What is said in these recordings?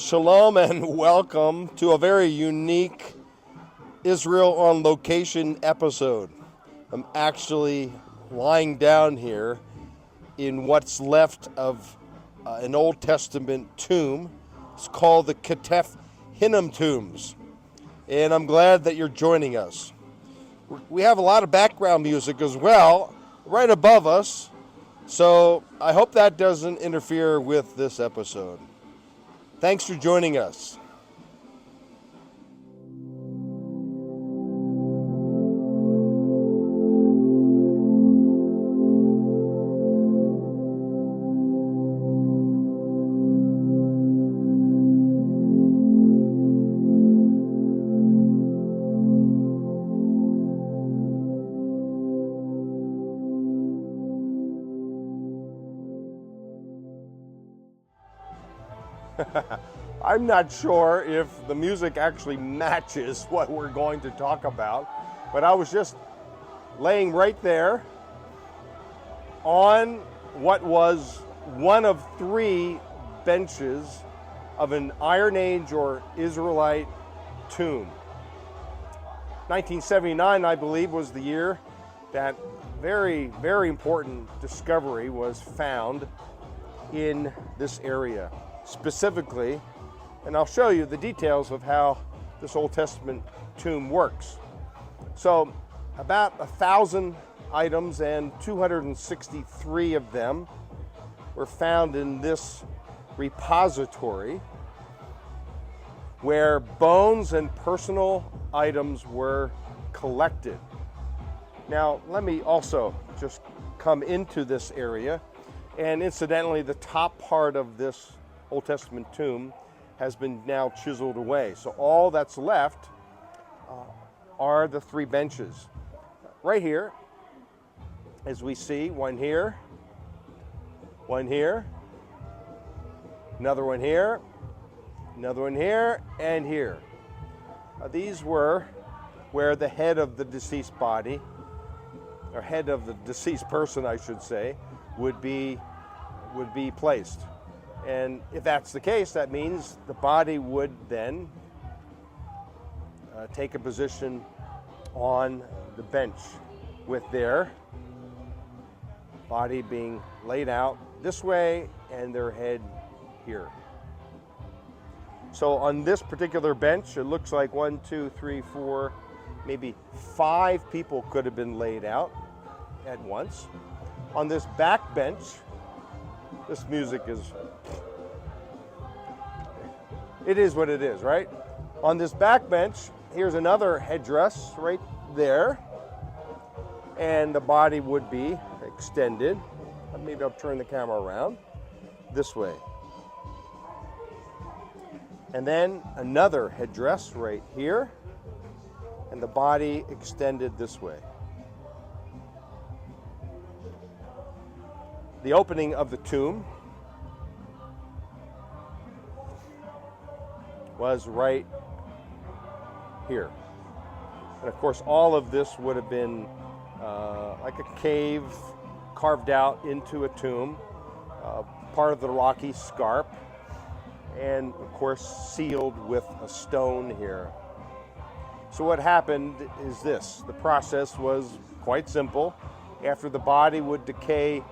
Shalom and welcome to a very unique Israel on location episode. I'm actually lying down here in what's left of an Old Testament tomb. It's called the Ketef Hinnom tombs. And I'm glad that you're joining us. We have a lot of background music as well right above us, so I hope that doesn't interfere with this episode. Thanks for joining us. I'm not sure if the music actually matches what we're going to talk about, but I was just laying right there on what was one of three benches of an Iron Age or Israelite tomb. 1979, I believe, was the year that very, very important discovery was found in this area. Specifically, and I'll show you the details of how this Old Testament tomb works. So about 1,000 items and 263 of them were found in this repository where bones and personal items were collected. Now, let me also just come into this area, and incidentally, the top part of this Old Testament tomb has been now chiseled away. So all that's left are the three benches. Right here, as we see, one here, another one here, another one here, and here. These were where the head of the deceased body, or head of the deceased person, I should say, would be placed. And if that's the case, that means the body would then take a position on the bench with their body being laid out this way and their head here. So on this particular bench, it looks like 1, 2, 3, 4, maybe 5 people could have been laid out at once. On this back bench, this music is, it is what it is, right? On this back bench, here's another headdress right there, and the body would be extended. Maybe I'll turn the camera around this way. And then another headdress right here, and the body extended this way. The opening of the tomb was right here. And of course, all of this would have been like a cave carved out into a tomb, part of the rocky scarp, and of course sealed with a stone here. So what happened is this. The process was quite simple. After the body would decay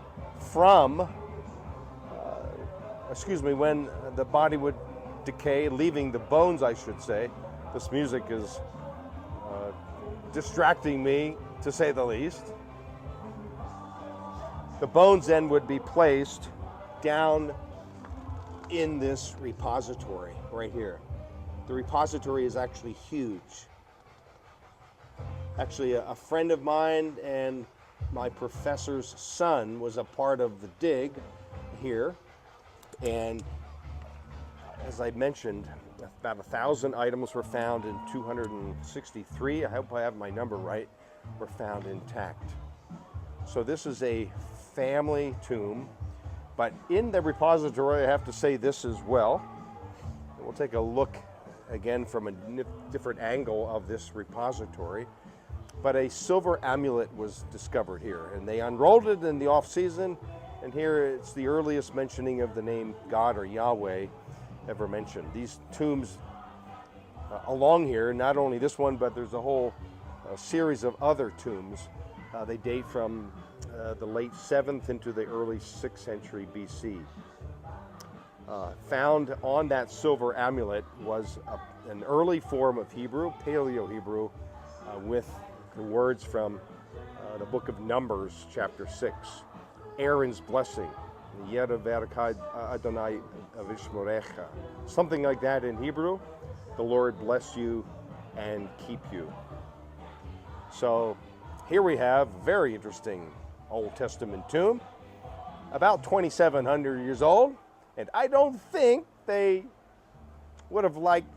when the body would decay, leaving the bones, I should say. This music is distracting me, to say the least. The bones then would be placed down in this repository right here. The repository is actually huge. Actually, a friend of mine and my professor's son was a part of the dig here, and as I mentioned, about 1,000 items were found and 263, I hope I have my number right, were found intact. So this is a family tomb, but in the repository, I have to say this as well. We'll take a look again from a different angle of this repository. But a silver amulet was discovered here, and they unrolled it in the off season, and here it's the earliest mentioning of the name God or Yahweh ever mentioned. These tombs along here, not only this one, but there's a whole series of other tombs. They date from the late 7th into the early 6th century BC. Found on that silver amulet was an early form of Hebrew, Paleo-Hebrew, with the words from the book of Numbers, chapter 6. Aaron's blessing, Yerevekad Adonai Avishmorecha. Something like that in Hebrew. The Lord bless you and keep you. So here we have a very interesting Old Testament tomb, about 2,700 years old, and I don't think they would have liked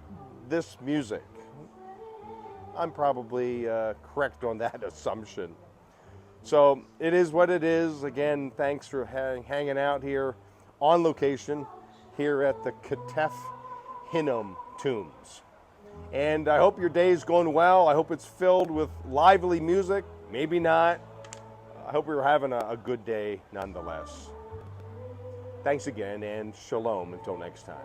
this music. I'm probably correct on that assumption. So it is what it is. Again, thanks for hanging out here on location here at the Ketef Hinnom tombs. And I hope your day is going well. I hope it's filled with lively music. Maybe not. I hope you're having a good day nonetheless. Thanks again, and shalom until next time.